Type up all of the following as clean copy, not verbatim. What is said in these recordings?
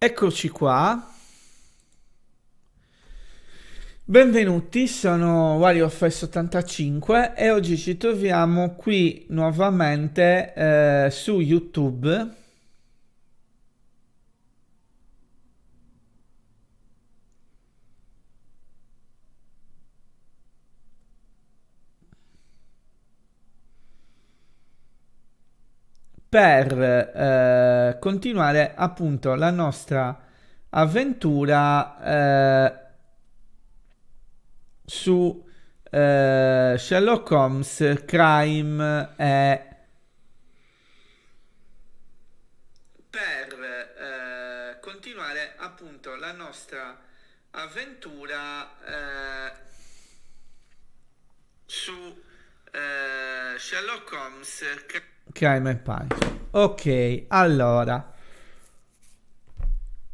Eccoci qua, benvenuti, sono WarioFS85 e oggi ci troviamo qui nuovamente su YouTube per continuare appunto la nostra avventura su Sherlock Holmes, Crime e per continuare appunto la nostra avventura su Sherlock Holmes, Crime and Punishment. Ok, allora.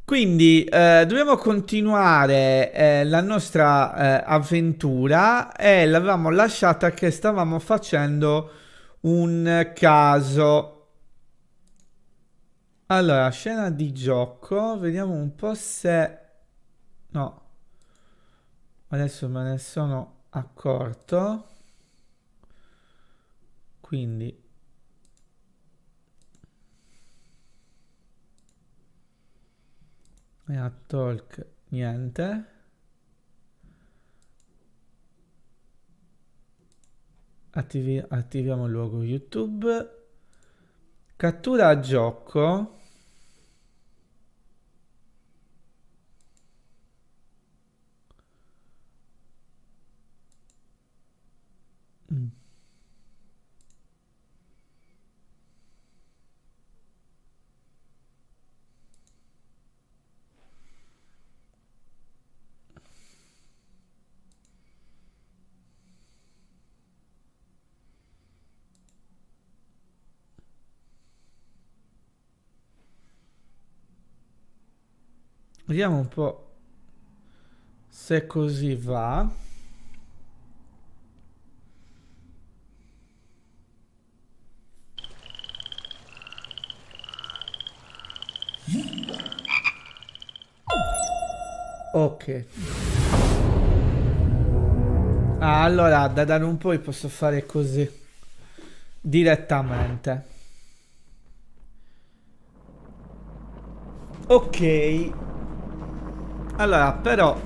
Quindi dobbiamo continuare la nostra avventura e l'avevamo lasciata che stavamo facendo un caso. Allora, scena di gioco, vediamo un po' se... No, adesso me ne sono accorto. Quindi, a talk, niente. Attiviamo il logo YouTube. Cattura a gioco. Mm. Vediamo un po' se così va. Ok. Ah, allora da dare un po' posso fare così direttamente. Ok. Allora, però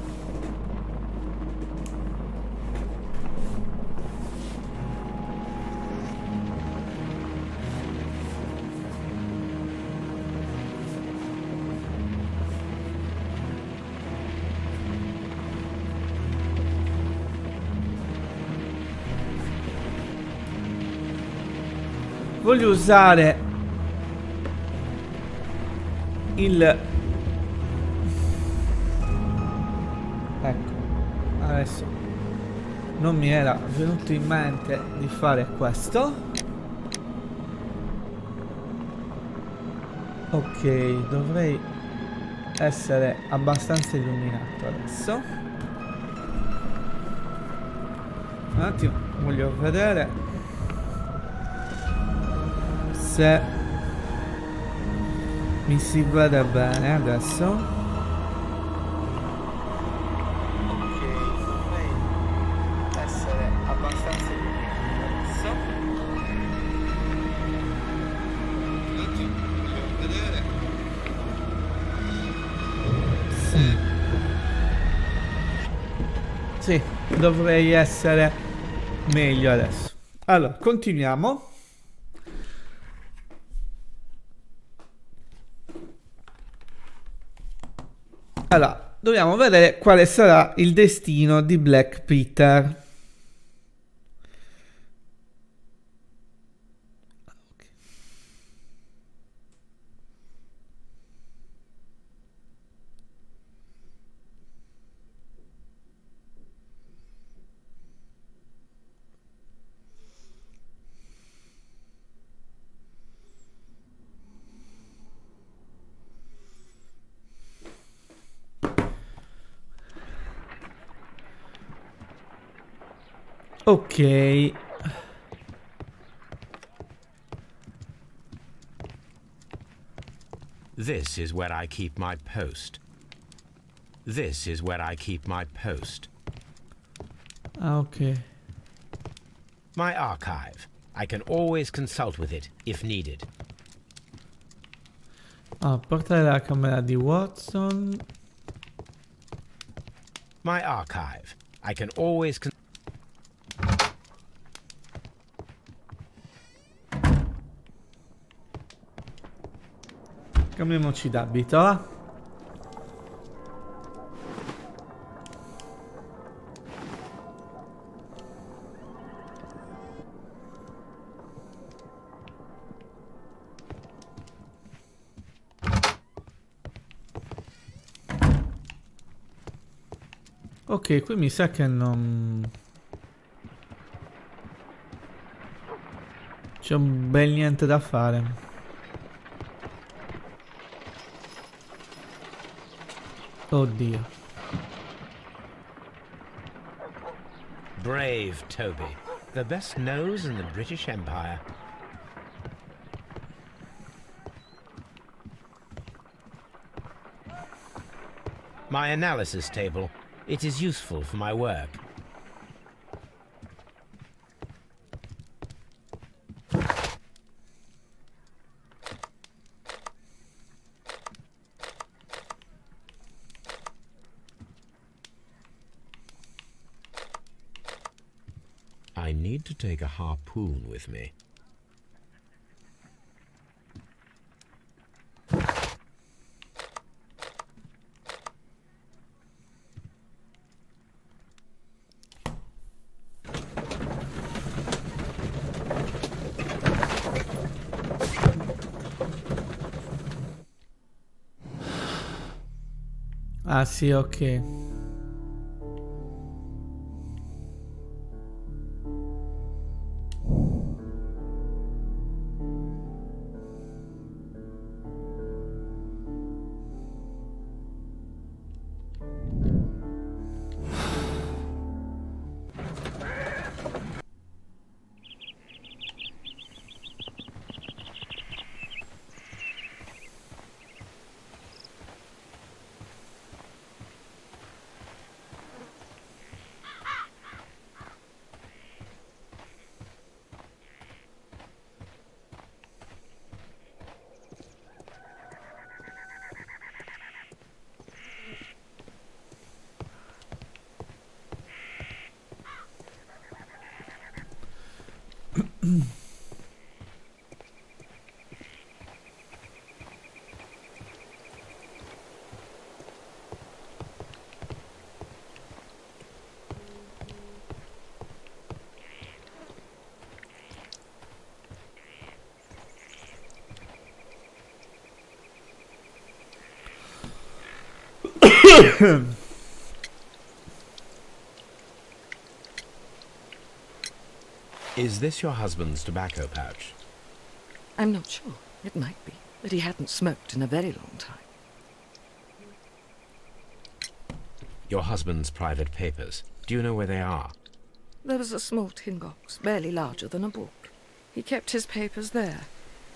voglio usare il... Ecco, adesso non mi era venuto in mente di fare questo. Ok, dovrei essere abbastanza illuminato adesso. Un attimo, voglio vedere se mi si vede bene adesso. Ok, dovrei essere abbastanza illuminato adesso. Un attimo, voglio vedere se... Sì, dovrei essere meglio adesso. Allora, continuiamo. Allora, dobbiamo vedere quale sarà il destino di Black Peter. Ok. This is where I keep my post. This is where I keep my post. Ah, ok. My archive. I can always consult with it if needed. Ah, portare la camera di Watson. My archive. I can always Cambiamoci d'abito, va? Ok, qui mi sa che non... c'è un bel niente da fare. Oddio. Brave Toby. The best nose in the British Empire. My analysis table. It is useful for my work. I need to take a harpoon with me. Ah sì, ok. Is this your husband's tobacco pouch? I'm not sure. It might be, but he hadn't smoked in a very long time. Your husband's private papers. Do you know where they are? There was a small tin box, barely larger than a book. He kept his papers there.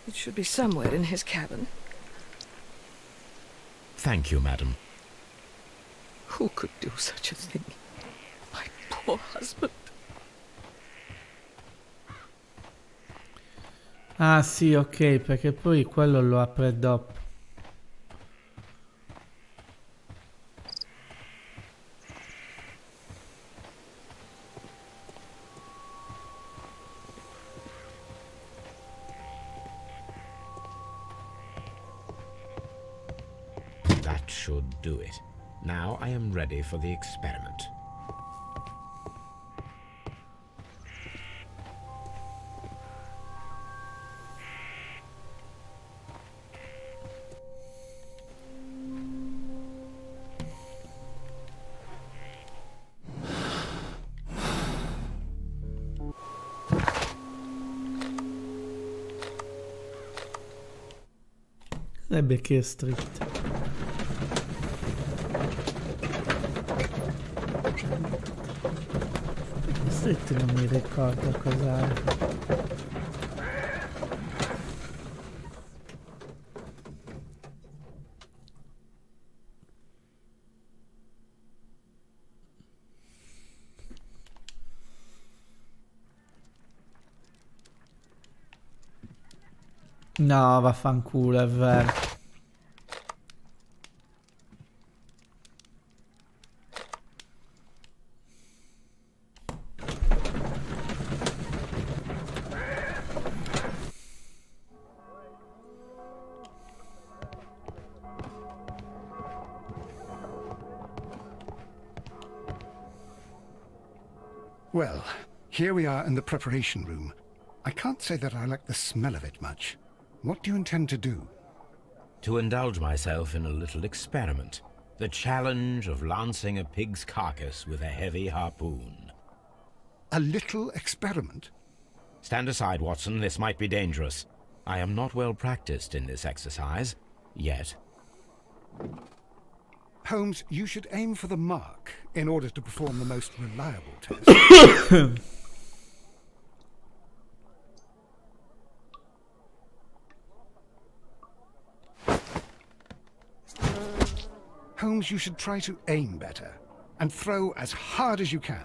It should be somewhere in his cabin. Thank you, madam. Who could do such a thing? My poor husband. Ah sì, ok, perché poi quello lo apre dopo. That should do it. Now I am ready for the experiment. Baker Street. Street non mi ricordo cos'è. No, vaffanculo, è vero. Well, here we are in the preparation room. I can't say that I like the smell of it much. What do you intend to do? To indulge myself in a little experiment. The challenge of lancing a pig's carcass with a heavy harpoon. A little experiment? Stand aside, Watson. This might be dangerous. I am not well practiced in this exercise. Yet. Holmes, you should aim for the mark in order to perform the most reliable test. Holmes, you should try to aim better and throw as hard as you can.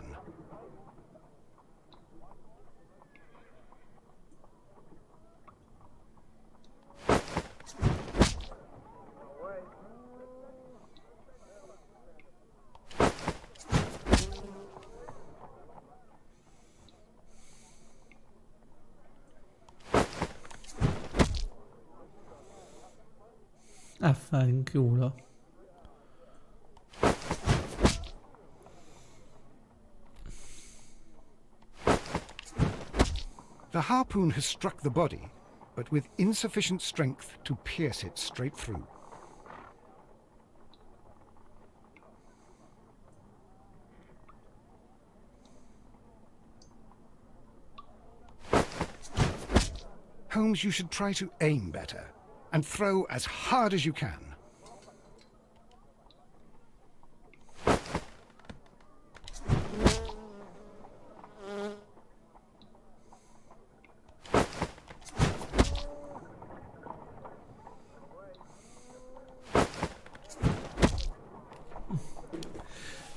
Affanculo. The harpoon has struck the body, but with insufficient strength to pierce it straight through. Holmes, you should try to aim better and throw as hard as you can.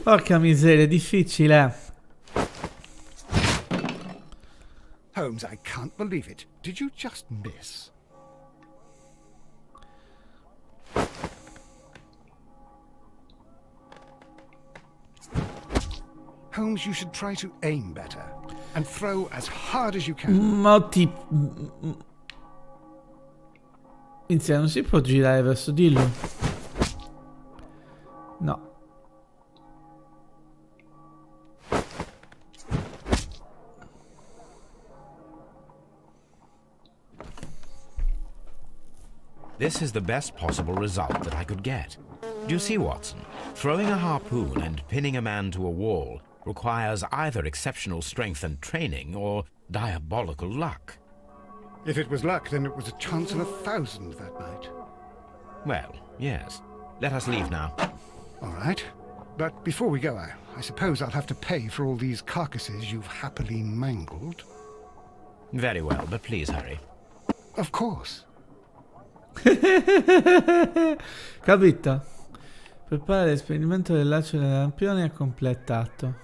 Porca miseria, difficile. Holmes, I can't believe it. Did you just miss? Holmes, you should try to aim better and throw as hard as you can. Ma Inizia, non si può girare verso di lui. No. This is the best possible result that I could get. Do you see, Watson? Throwing a harpoon and pinning a man to a wall requires either exceptional strength and training or diabolical luck. If it was luck, then it was a chance in 1,000 that night. Well, yes. Let us leave now. All right. But before we go, I suppose I'll have to pay for all these carcasses you've happily mangled. Very well, but please hurry. Of course. Capito? Prepara l'esperimento del laccio dei lampioni è completato.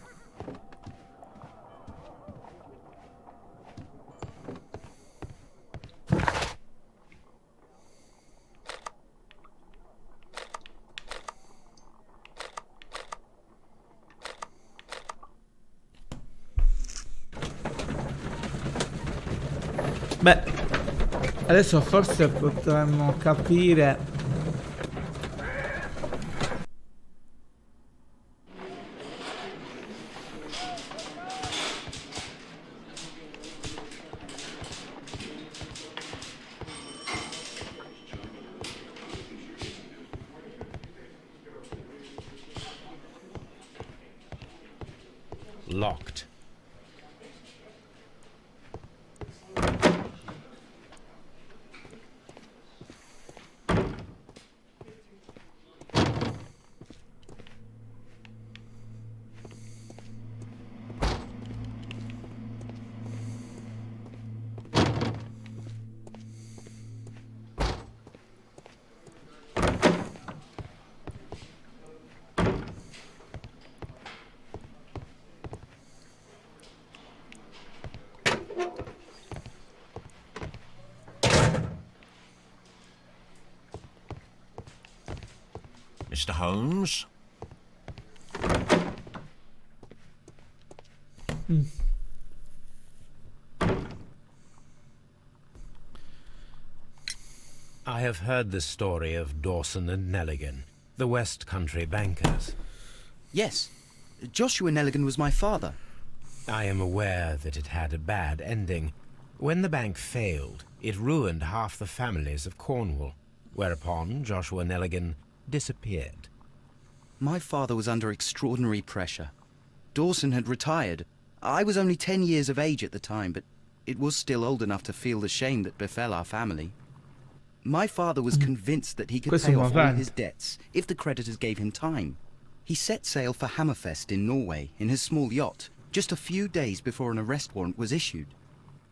Beh, adesso forse potremmo capire. Locked. Mr. Holmes. I have heard the story of Dawson and Nelligan, the West Country bankers. Yes. Joshua Nelligan was my father. I am aware that it had a bad ending. When the bank failed, it ruined half the families of Cornwall, whereupon Joshua Nelligan disappeared. My father was under extraordinary pressure. Dawson had retired. I was only 10 years of age at the time, but it was still old enough to feel the shame that befell our family. My father was convinced that he could Questo pay è off all Morvan. his debts if the creditors gave him time. He set sail for Hammerfest in Norway in his small yacht, just a few days before an arrest warrant was issued.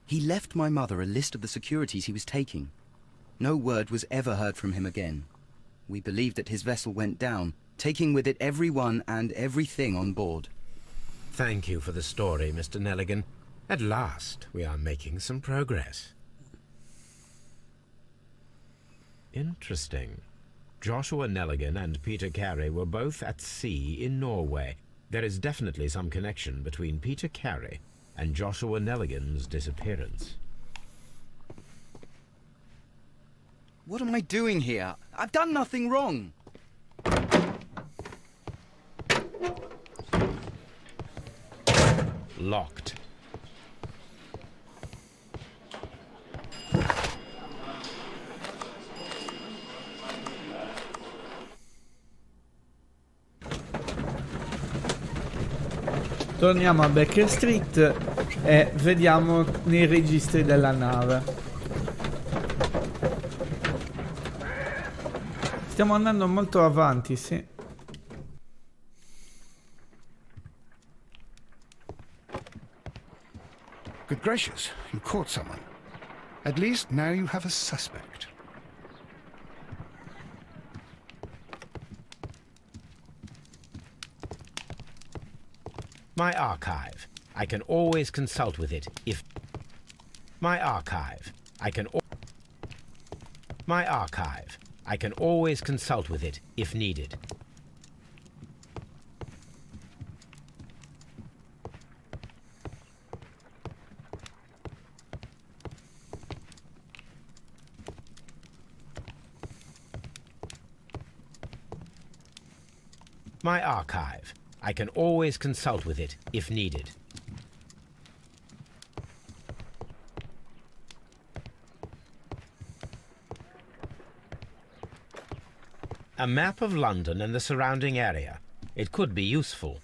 He left my mother a list of the securities he was taking. No word was ever heard from him again. We believe that his vessel went down, taking with it everyone and everything on board. Thank you for the story, Mr. Nelligan. At last, we are making some progress. Interesting. Joshua Nelligan and Peter Carey were both at sea in Norway. There is definitely some connection between Peter Carey and Joshua Nelligan's disappearance. What am I doing here? I've done nothing wrong. Locked. Torniamo a Baker Street e vediamo nei registri della nave. Stiamo andando molto avanti, sì. Good gracious, you caught someone. At least now you have a suspect. My archive. I can always consult with it if... My archive. I can... My archive. I can always consult with it if needed. My archive. I can always consult with it if needed. A map of London and the surrounding area. It could be useful.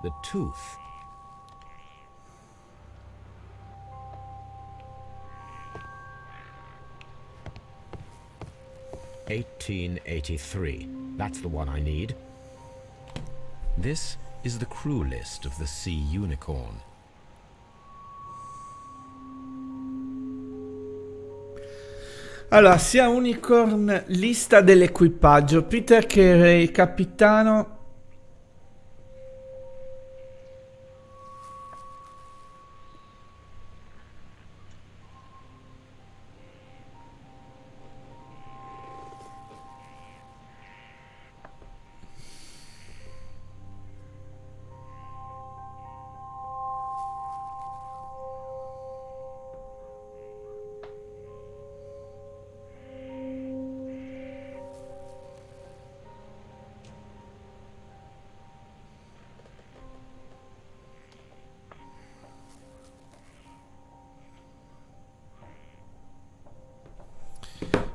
the tooth. "1883. That's the one I need. This is the crew list of the Sea Unicorn. Allora, sia Unicorn, lista dell'equipaggio. Peter Carey, capitano.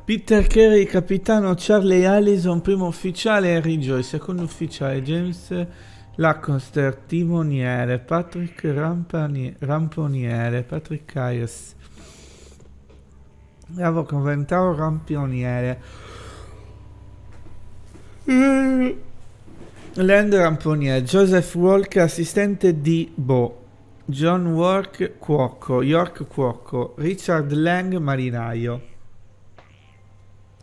Peter Carey, capitano. Charlie Allison, primo ufficiale. Henry Joy, secondo ufficiale. James Lacoster, timoniere. Patrick Ramponiere. Patrick Ayers, Bravo Coventaro, rampioniere. Land ramponiere. Joseph Walker, assistente di Bo. John York, cuoco. Richard Lang, marinaio.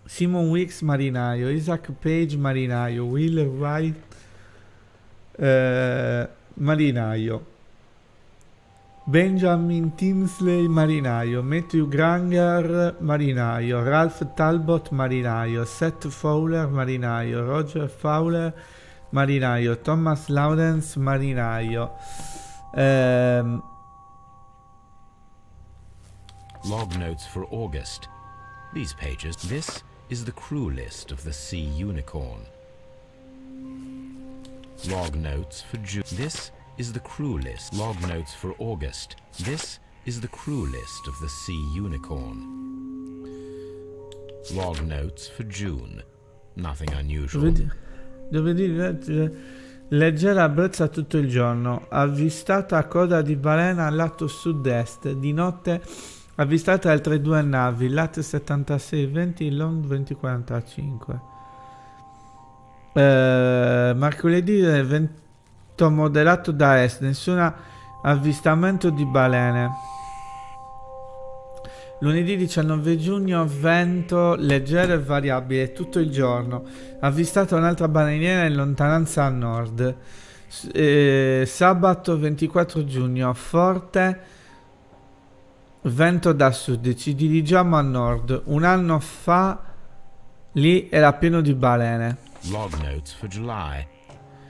Simon Weeks, marinaio. Isaac Page, marinaio. Will Wright, marinaio. Benjamin Tinsley, marinaio. Matthew Granger, marinaio. Ralph Talbot, marinaio. Seth Fowler, marinaio. Roger Fowler, marinaio. Thomas Lawrence, marinaio. Log notes for August. These pages. This is the crew list of the Sea Unicorn. Log notes for June. This is the crew list. Log notes for August. This is the crew list of the Sea Unicorn. Log notes for June. Nothing unusual. Leggera brezza tutto il giorno. Avvistata coda di balena al lato sud-est. Di notte avvistate altre due navi, Lat 7620, Long 2045. Mercoledì vento moderato da est, nessun avvistamento di balene. Lunedì 19 giugno vento leggero e variabile tutto il giorno. Avvistata un'altra baleniera in lontananza a nord. Sabato 24 giugno forte vento da sud, ci dirigiamo a nord. Un anno fa lì era pieno di balene. Log notes for July.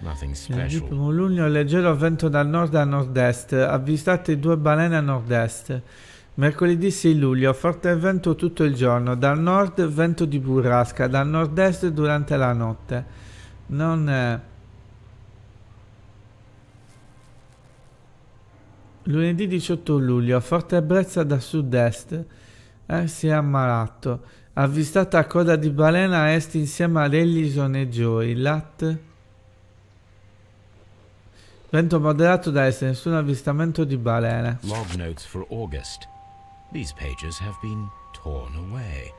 Nothing Il special. 1 luglio leggero vento dal nord a nord-est, avvistate due balene a nord-est. Mercoledì 6 luglio forte vento tutto il giorno, dal nord vento di burrasca, dal nord-est durante la notte. Lunedì 18 luglio, forte brezza da sud-est. Si è ammalato. Avvistata coda di balena a est insieme ad Ellison e Joy. Lat. Vento moderato da est, nessun avvistamento di balene. Log notes for August. These pages have been torn away.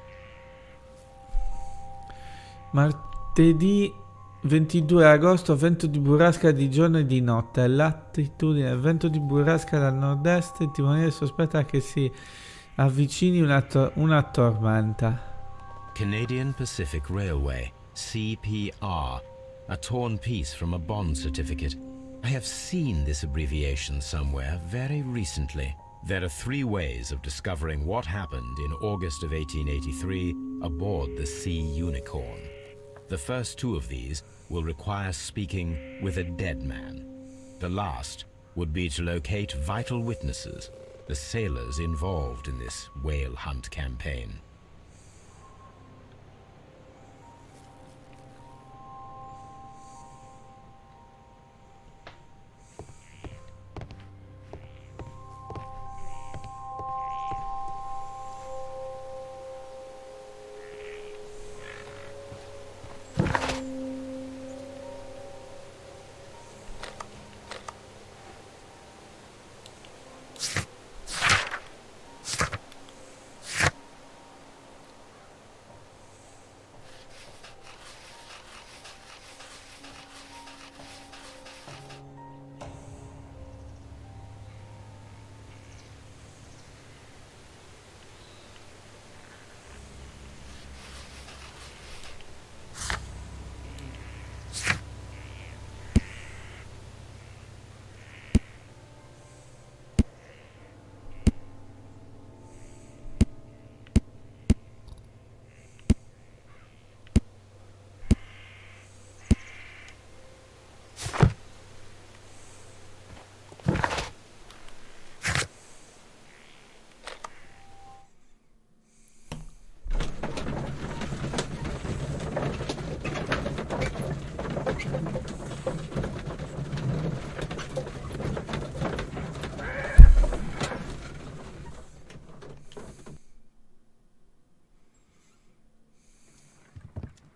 Martedì 22 agosto, vento di burrasca di giorno e di notte. Latitudine, vento di burrasca dal nord-est. Il timoniere sospetta che si avvicini una tormenta. Canadian Pacific Railway, CPR, a torn piece from a bond certificate. I have seen this abbreviation somewhere very recently. There are three ways of discovering what happened in August of 1883 aboard the Sea Unicorn. The first two of these will require speaking with a dead man. The last would be to locate vital witnesses, the sailors involved in this whale hunt campaign.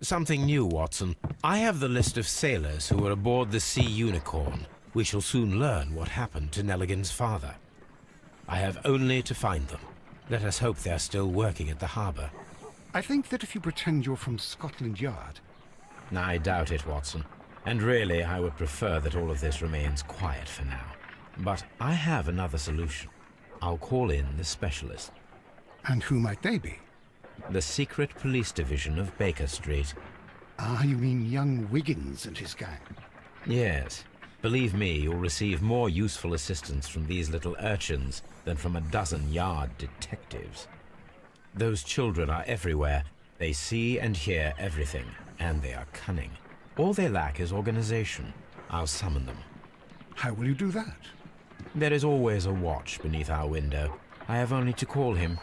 Something new, Watson. I have the list of sailors who were aboard the Sea Unicorn. We shall soon learn what happened to Nelligan's father. I have only to find them. Let us hope they're still working at the harbour. I think that if you pretend you're from Scotland Yard... I doubt it, Watson. And really, I would prefer that all of this remains quiet for now. But I have another solution. I'll call in the specialist. And who might they be? The secret police division of Baker Street. Ah, you mean young Wiggins and his gang? Yes. Believe me, you'll receive more useful assistance from these little urchins than from a dozen yard detectives. Those children are everywhere. They see and hear everything, and they are cunning. All they lack is organization. I'll summon them. How will you do that? There is always a watch beneath our window. I have only to call him.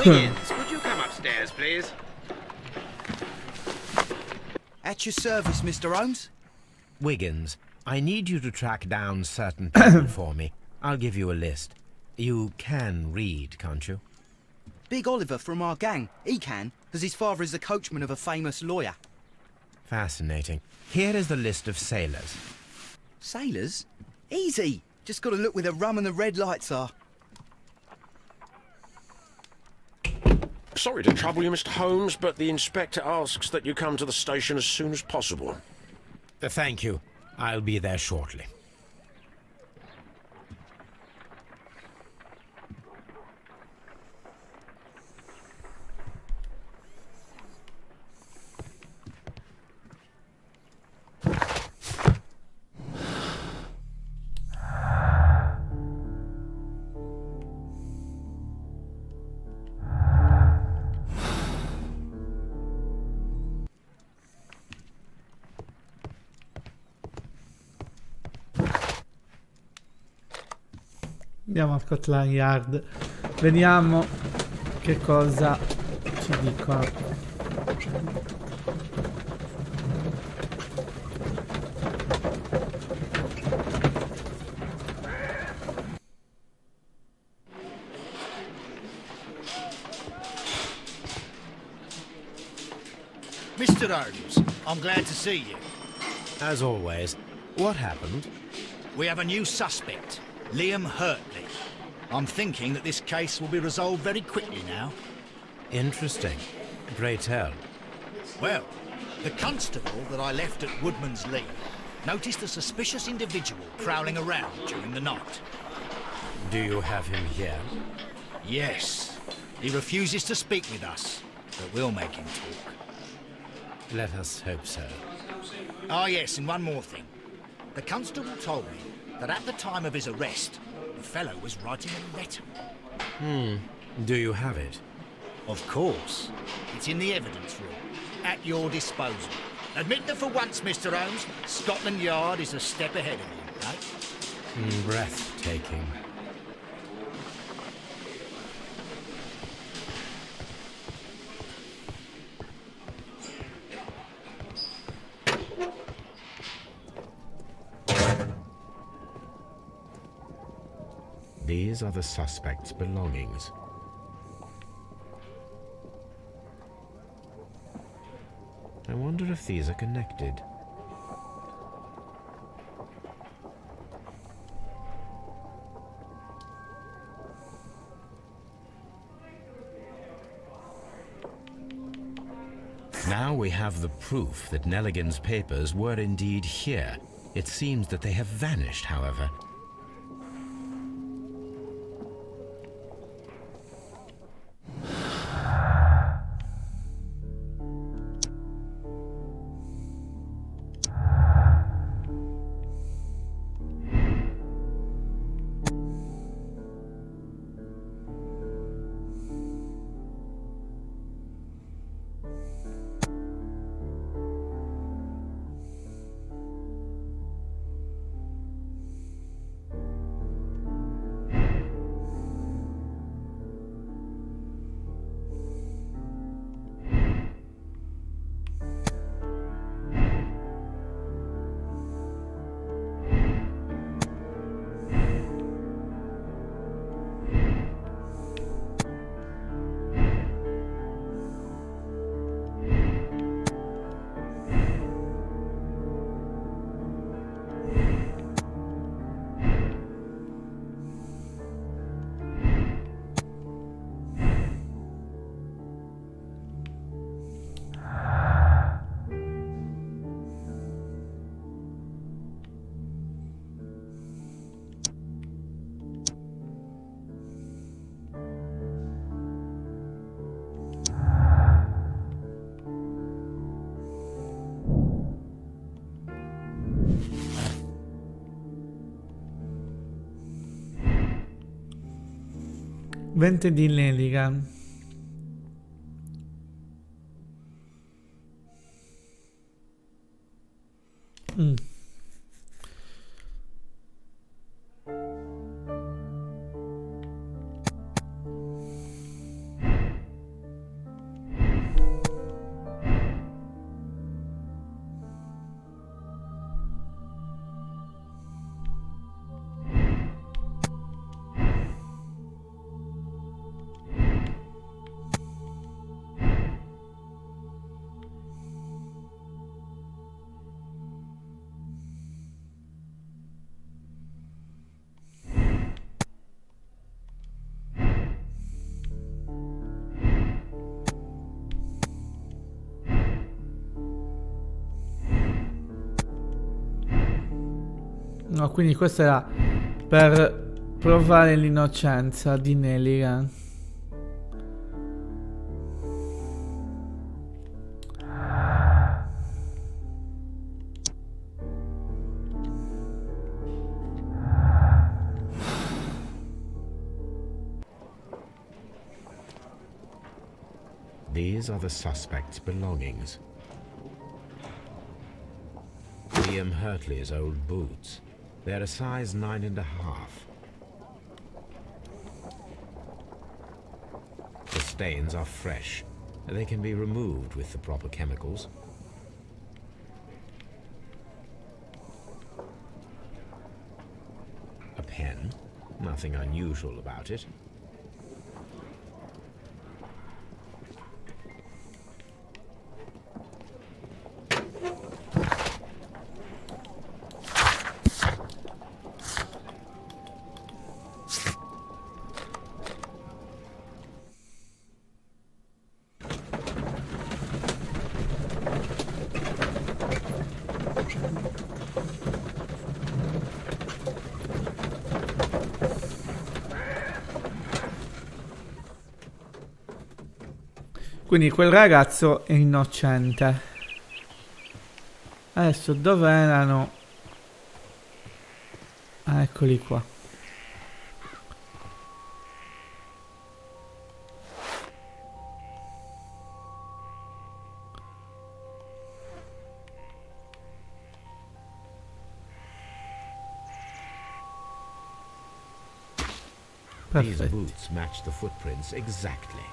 Wiggins, would you come upstairs, please? At your service, Mr. Holmes. Wiggins, I need you to track down certain people for me. I'll give you a list. You can read, can't you? Big Oliver from our gang. He can, as his father is the coachman of a famous lawyer. Fascinating. Here is the list of sailors. Sailors? Easy. Just got to look where the rum and the red lights are. Sorry to trouble you, Mr. Holmes, but the inspector asks that you come to the station as soon as possible. Thank you. I'll be there shortly. Andiamo a Scotland Yard. Vediamo che cosa ci dicono. Mr. Holmes, I'm glad to see you. As always, what happened? We have a new suspect, Liam Hurtley. I'm thinking that this case will be resolved very quickly now. Interesting. Pray tell. Well, the constable that I left at Woodman's Lee noticed a suspicious individual prowling around during the night. Do you have him here? Yes. He refuses to speak with us, but we'll make him talk. Let us hope so. Ah, yes, and one more thing. The constable told me that at the time of his arrest, the fellow was writing a letter. Do you have it? Of course. It's in the evidence room, at your disposal. Admit that for once, Mr. Holmes, Scotland Yard is a step ahead of you, right? Breathtaking. These are the suspect's belongings. I wonder if these are connected. Now we have the proof that Nelligan's papers were indeed here. It seems that they have vanished, however. Vente di Nelligan. No, quindi questo era per provare l'innocenza di Nelligan. These are the suspect's belongings. Liam Hurtley's old boots. They're a size 9.5. The stains are fresh. They can be removed with the proper chemicals. A pen. Nothing unusual about it. Quindi quel ragazzo è innocente. Adesso dove erano? Ah, eccoli qua. These Perfetto. boots match the footprints exactly.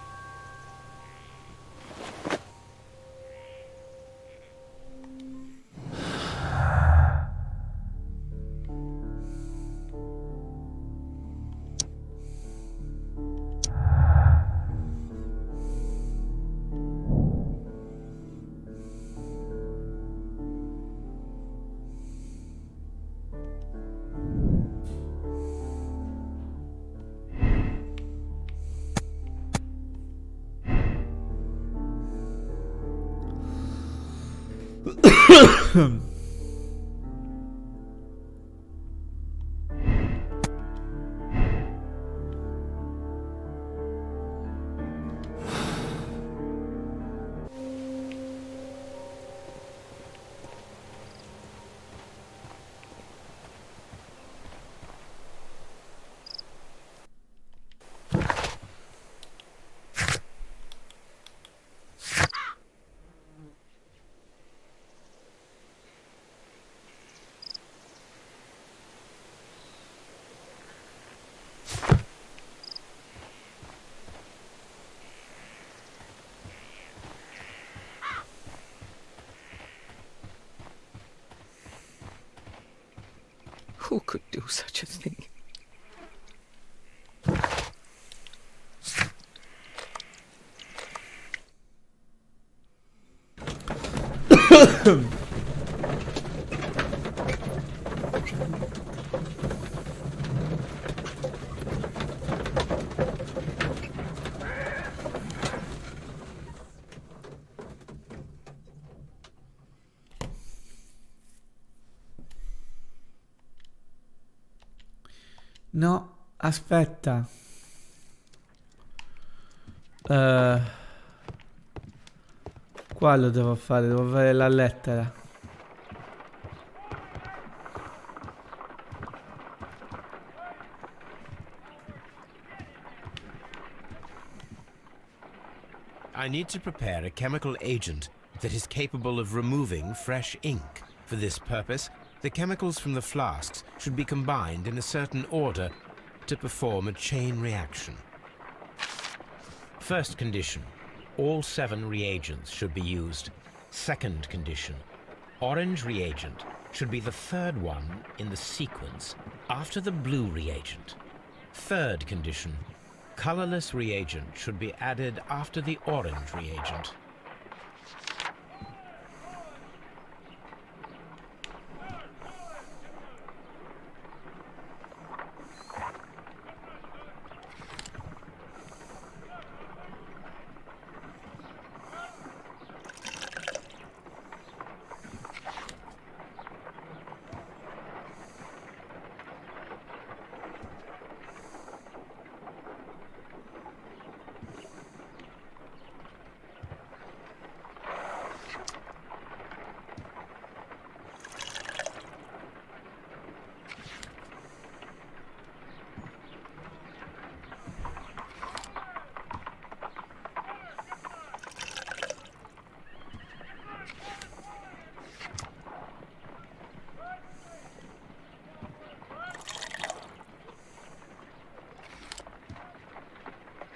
Who could do such a thing? No, aspetta. Qua lo devo fare la lettera. I need to prepare a chemical agent that is capable of removing fresh ink. For this purpose, the chemicals from the flasks should be combined in a certain order to perform a chain reaction. First condition, all 7 reagents should be used. Second condition, orange reagent should be the 3rd one in the sequence after the blue reagent. Third condition, colorless reagent should be added after the orange reagent.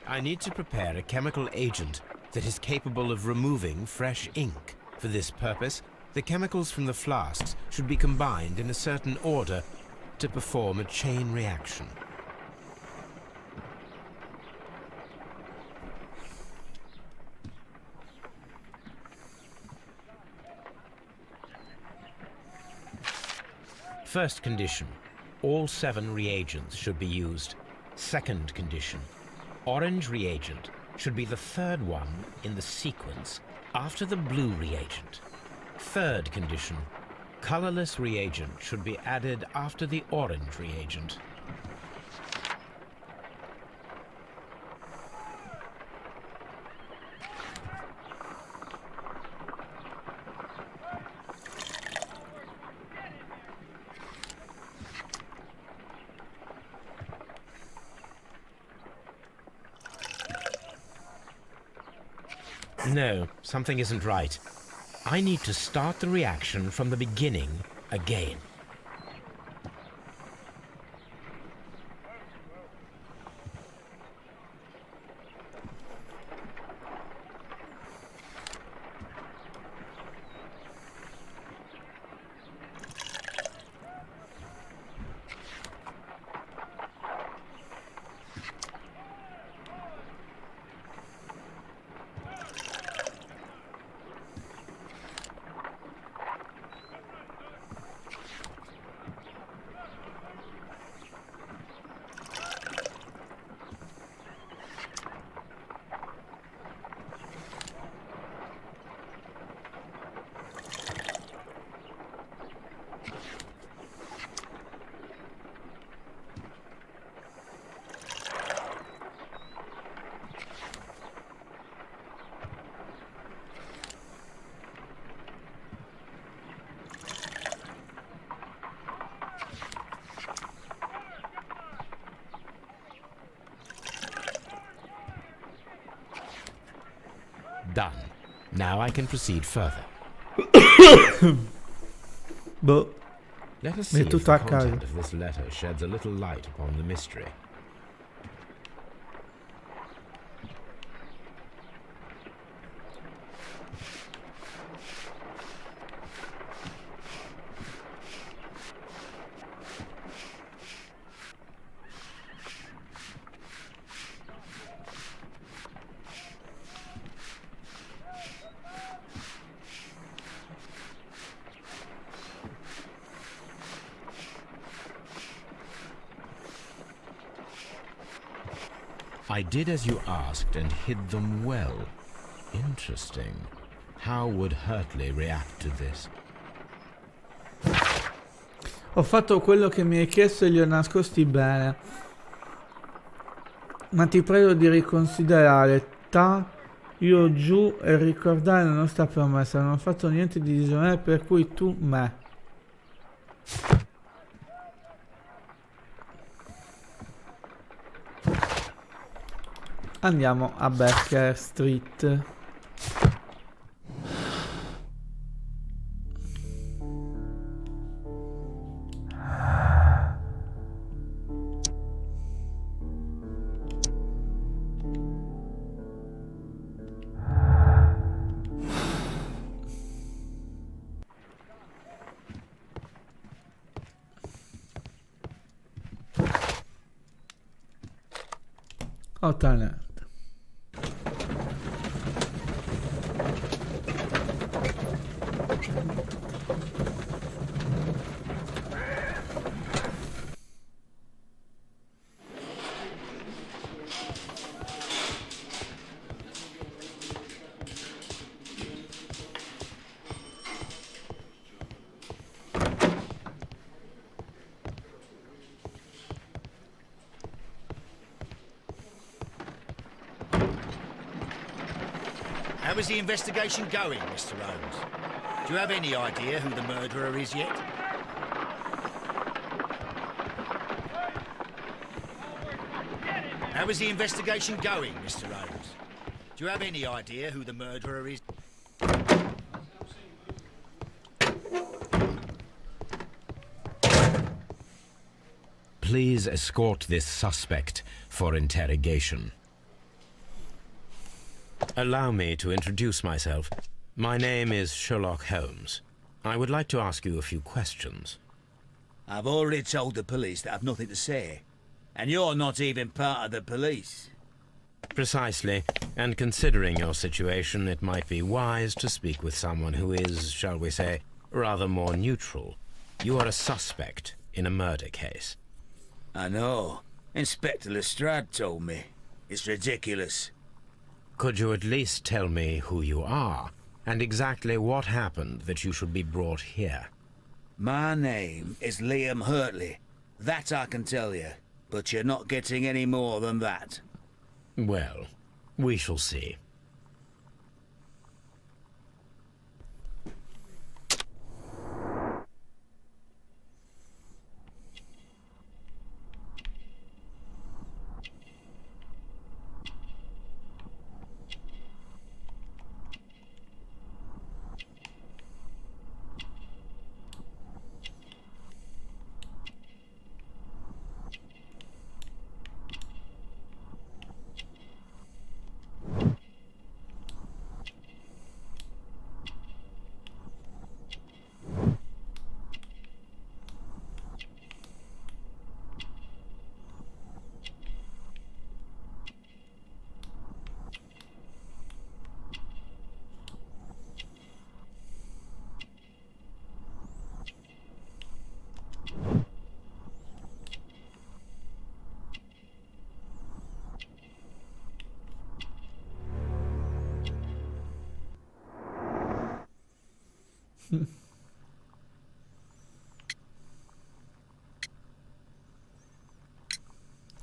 I need to prepare a chemical agent that is capable of removing fresh ink. For this purpose, the chemicals from the flasks should be combined in a certain order to perform a chain reaction. First condition, all 7 reagents should be used. Second condition, orange reagent should be the 3rd one in the sequence after the blue reagent. Third condition, colorless reagent should be added after the orange reagent. No, something isn't right. I need to start the reaction from the beginning again. Done. Now I can proceed further. Boh, Let us mi see è if tutto the a caso. content of this letter sheds a little light upon the mystery. I did as you asked and hid them well. Interesting. How would Hurtley react to this? Ho fatto quello che mi hai chiesto e li ho nascosti bene. Ma ti prego di riconsiderare io giù e ricordare la nostra promessa. Non ho fatto niente di disonore, per cui tu me. Andiamo a Baker Street. Ho talento. How is the investigation going, Mr. Holmes? Do you have any idea who the murderer is yet? How is the investigation going, Mr. Holmes? Do you have any idea who the murderer is? Please escort this suspect for interrogation. Allow me to introduce myself. My name is Sherlock Holmes. I would like to ask you a few questions. I've already told the police that I've nothing to say. And you're not even part of the police. Precisely, and considering your situation, it might be wise to speak with someone who is, shall we say, rather more neutral. You are a suspect in a murder case. I know. Inspector Lestrade told me. It's ridiculous. Could you at least tell me who you are, and exactly what happened that you should be brought here? My name is Liam Hurtley. That I can tell you. But you're not getting any more than that. Well, we shall see.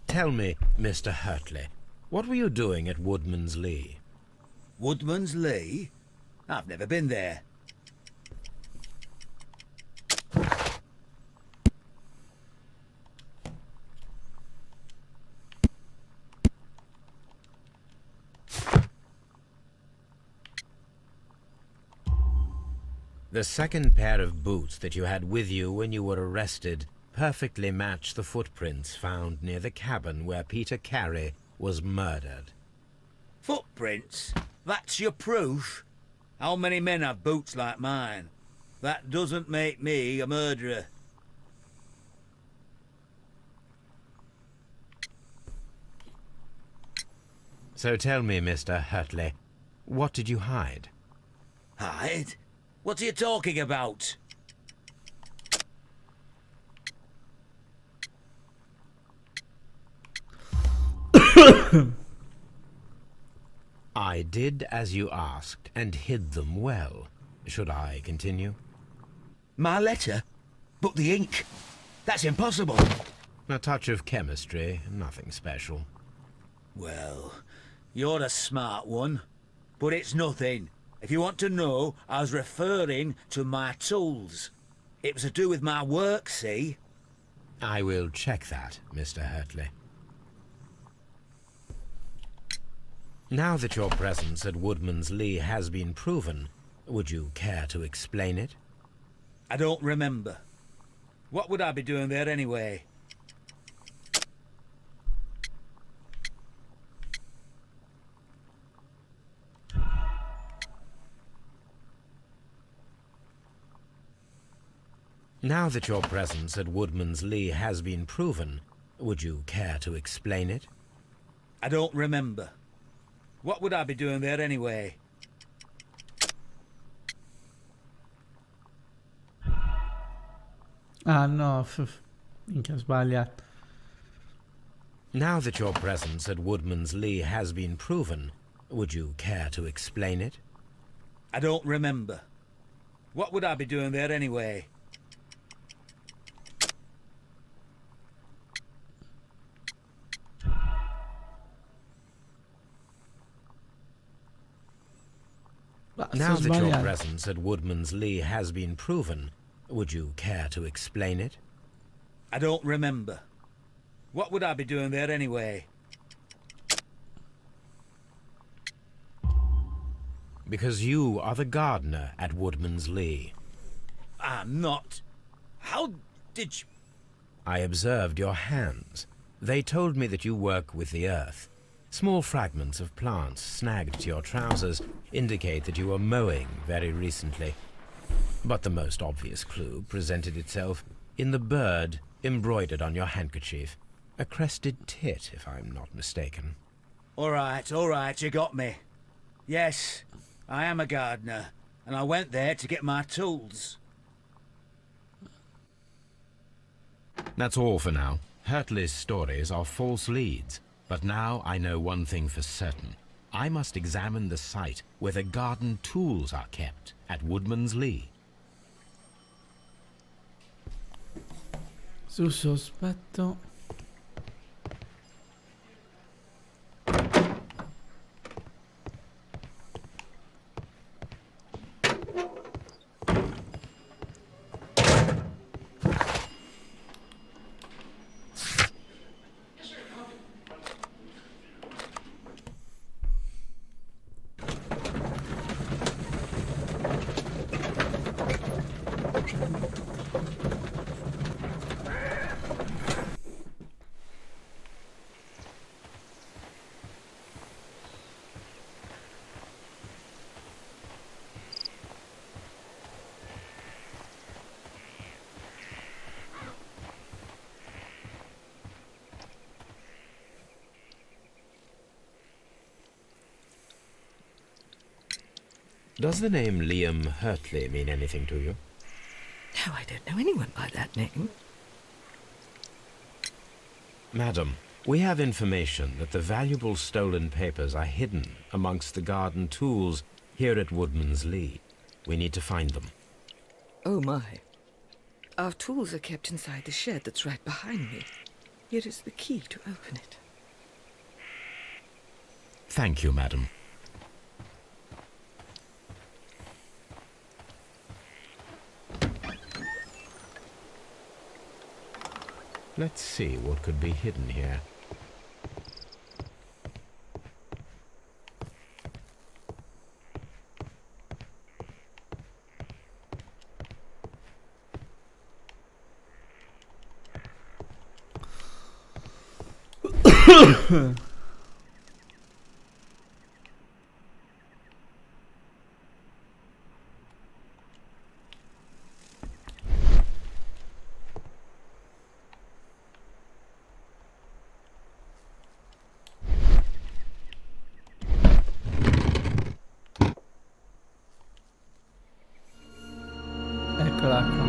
Tell me, Mr. Hurtley, what were you doing at Woodman's Lee? Woodman's Lee? I've never been there. The second pair of boots that you had with you when you were arrested perfectly match the footprints found near the cabin where Peter Carey was murdered. Footprints? That's your proof? How many men have boots like mine? That doesn't make me a murderer. So tell me, Mr. Hurtley, what did you hide? Hide? What are you talking about? I did as you asked and hid them well. Should I continue? My letter? But the ink? That's impossible. A touch of chemistry, nothing special. Well, you're a smart one. But it's nothing. If you want to know, I was referring to my tools. It was to do with my work, see? I will check that, Mr. Hurtley. Now that your presence at Woodman's Lee has been proven, would you care to explain it? I don't remember. What would I be doing there anyway? Now that your presence at Woodman's Lee has been proven, would you care to explain it? I don't remember. What would I be doing there anyway? Ah no, minchia, ho sbagliato. Now that your presence at Woodman's Lee has been proven, would you care to explain it? I don't remember. What would I be doing there anyway? Now that your presence at Woodman's Lee has been proven, would you care to explain it? I don't remember. What would I be doing there anyway? Because you are the gardener at Woodman's Lee. I'm not. How did you... I observed your hands. They told me that you work with the earth. Small fragments of plants snagged to your trousers indicate that you were mowing very recently. But the most obvious clue presented itself in the bird embroidered on your handkerchief. A crested tit, if I'm not mistaken. All right, you got me. Yes, I am a gardener, and I went there to get my tools. That's all for now. Hurtley's stories are false leads. But now I know one thing for certain. I must examine the site where the garden tools are kept at Woodman's Lee. Su sospetto. Does the name Liam Hurtley mean anything to you? No, I don't know anyone by that name. Madam, we have information that the valuable stolen papers are hidden amongst the garden tools here at Woodman's Lee. We need to find them. Oh, my. Our tools are kept inside the shed that's right behind me. Here is the key to open it. Thank you, madam. Let's see what could be hidden here. Eccola qua.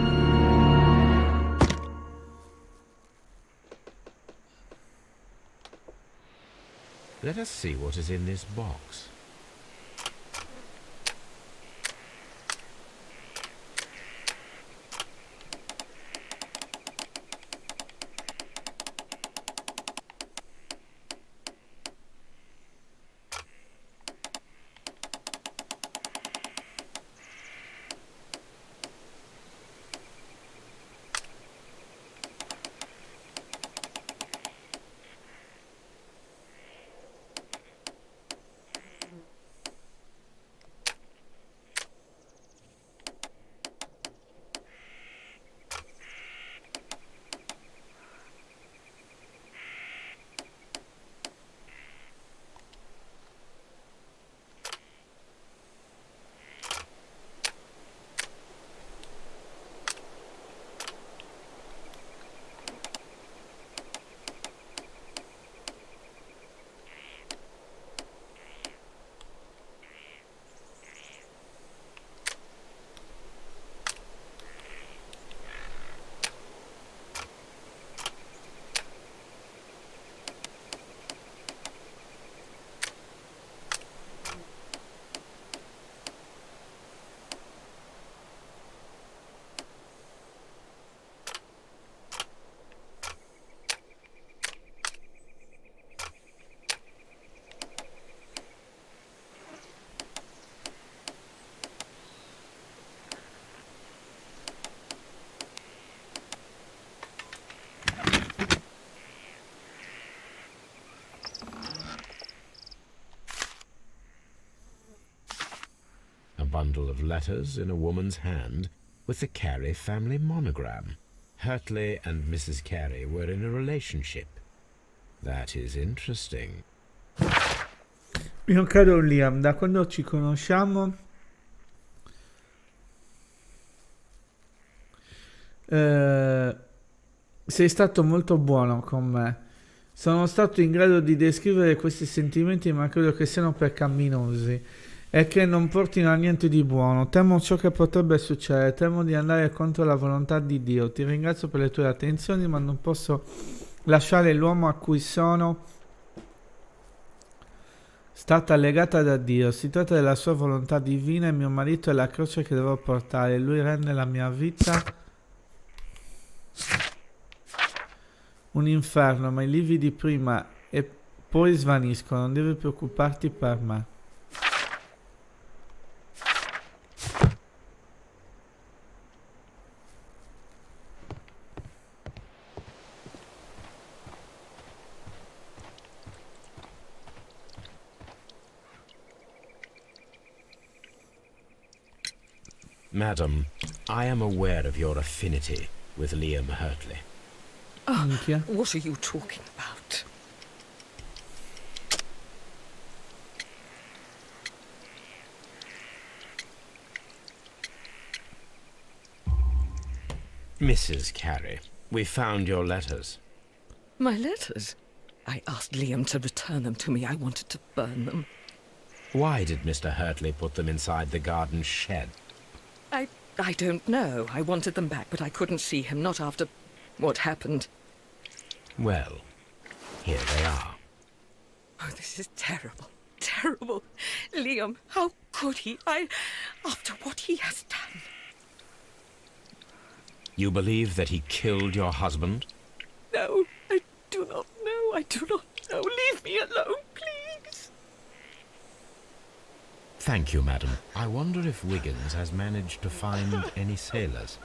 Let us see what is in this box. bundle of letters in a woman's hand with the Carey family monogram. Hurtley and Mrs. Carey were in a relationship. That is interesting. Mio caro Liam, da quando ci conosciamo sei stato molto buono con me. Sono stato in grado di descrivere questi sentimenti, ma credo che siano peccaminosi e che non portino a niente di buono. Temo ciò che potrebbe succedere, temo di andare contro la volontà di Dio. Ti ringrazio per le tue attenzioni, ma non posso lasciare l'uomo a cui sono stata legata da Dio. Si tratta della sua volontà divina e mio marito è la croce che devo portare. Lui rende la mia vita un inferno, ma i lividi prima e poi svaniscono. Non devi preoccuparti per me. Madam, I am aware of your affinity with Liam Hurtley. Minchia. What are you talking about? Mrs. Carey, we found your letters. My letters? I asked Liam to return them to me. I wanted to burn them. Why did Mr. Hurtley put them inside the garden shed? I don't know. I wanted them back, but I couldn't see him, not after what happened. Well, here they are. Oh, this is terrible. Terrible. Liam, how could he? After what he has done. You believe that he killed your husband? No, I do not know. I do not know. Leave me alone, please. Thank you, madam. I wonder if Wiggins has managed to find any sailors.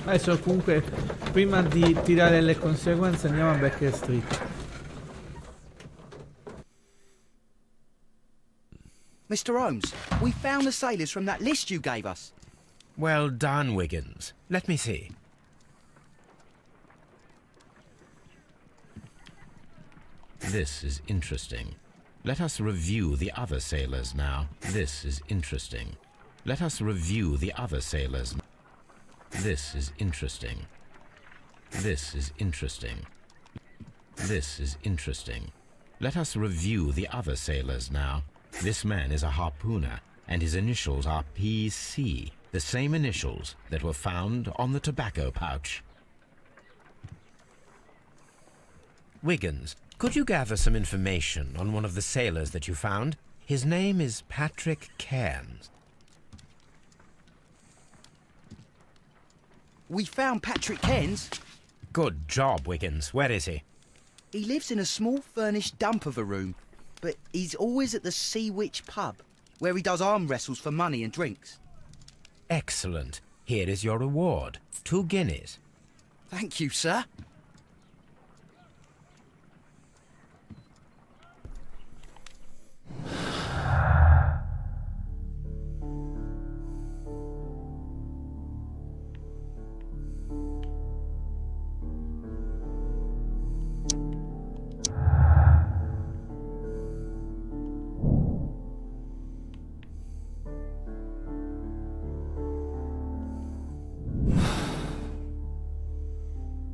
Adesso comunque prima di tirare le conseguenze andiamo a Baker Street. Mr. Holmes, we found the sailors from that list you gave us. Well done, Wiggins. Let me see. This is interesting. Let us review the other sailors now. This is interesting. Let us review the other sailors. This is interesting. This is interesting. This is interesting. Let us review the other sailors now. This man is a harpooner, and his initials are PC, the same initials that were found on the tobacco pouch. Wiggins, could you gather some information on one of the sailors that you found? His name is Patrick Cairns. We found Patrick Cairns. Good job, Wiggins. Where is he? He lives in a small furnished dump of a room, but he's always at the Sea Witch pub, where he does arm wrestles for money and drinks. Excellent. Here is your reward. 2 guineas. Thank you, sir.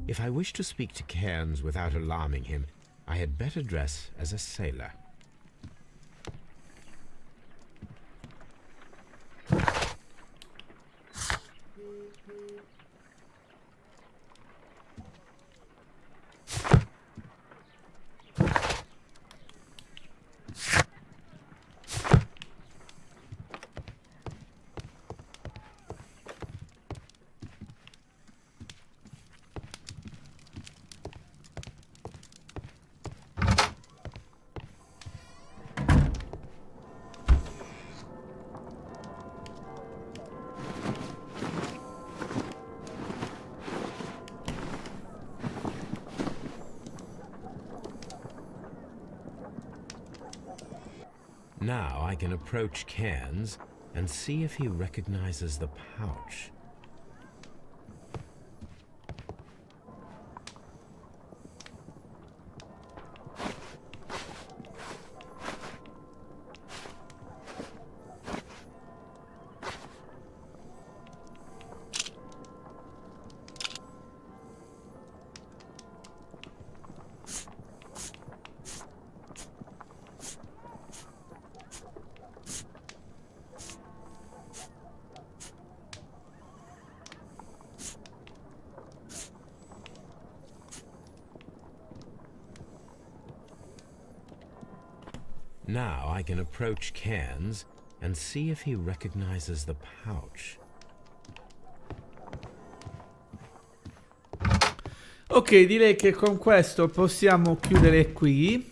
If I wish to speak to Cairns without alarming him, I had better dress as a sailor. Now I can approach Cairns and see if he recognizes the pouch. Now I can approach Cairns and see if he recognizes the pouch. Ok, direi che con questo possiamo chiudere qui.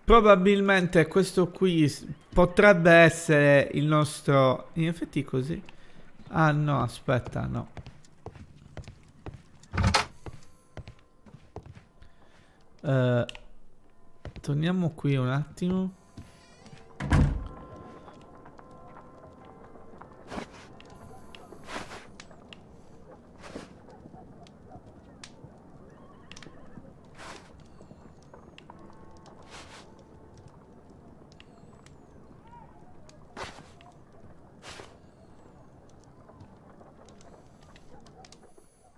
Probabilmente questo qui potrebbe essere il nostro... In effetti così... Ah no, aspetta, no. Torniamo qui un attimo.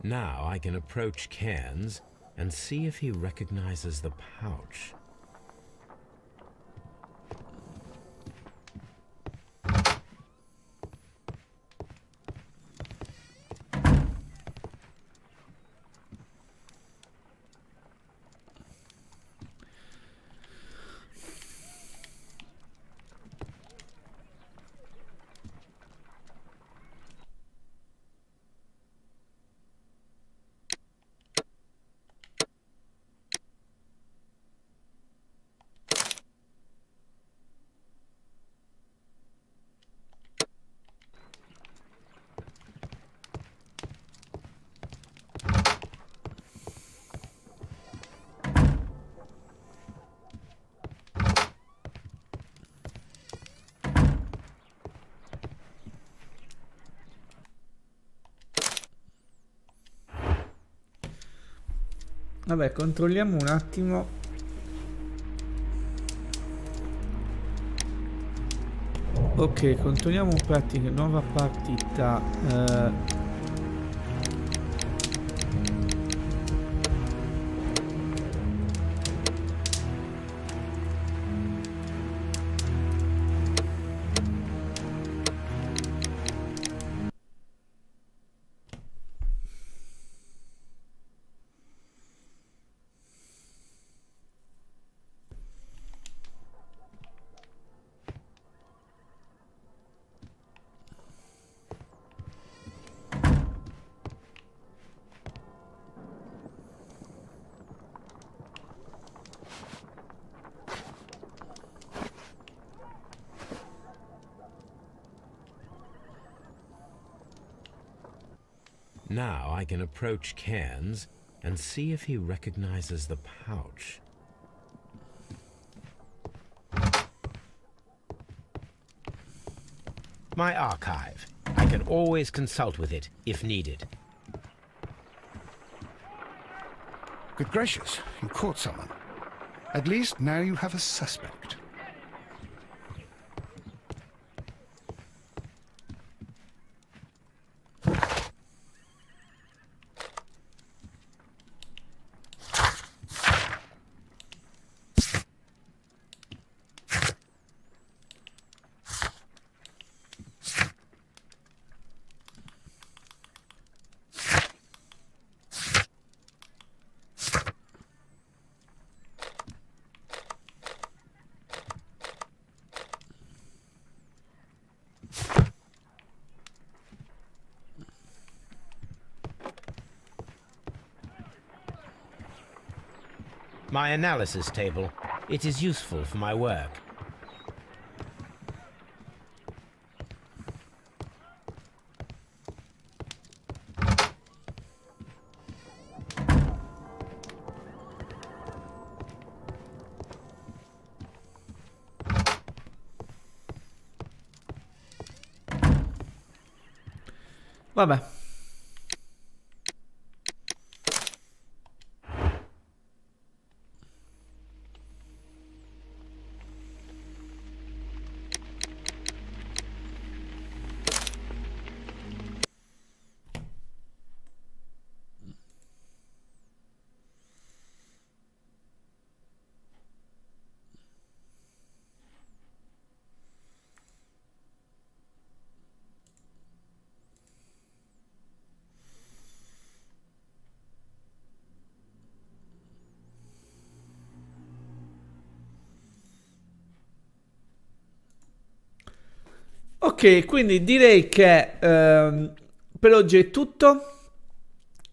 Now I can approach Cairns and see if he recognizes the pouch. Vabbè, controlliamo un attimo. Ok, controlliamo in pratica nuova partita. Now I can approach Cairns and see if he recognizes the pouch. My archive. I can always consult with it if needed. Good gracious, you caught someone. At least now you have a suspect. My analysis table. It is useful for my work. Vabbè. Ok, quindi direi che per oggi è tutto.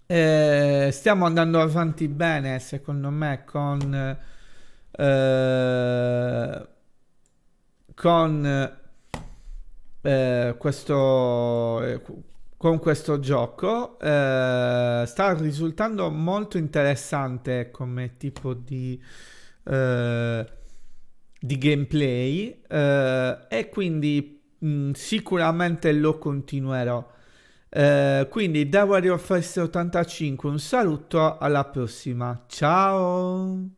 Stiamo andando avanti bene, secondo me, con con questo gioco. Sta risultando molto interessante come tipo di gameplay, e quindi sicuramente lo continuerò. Quindi da WarioFest 85 un saluto, alla prossima, ciao.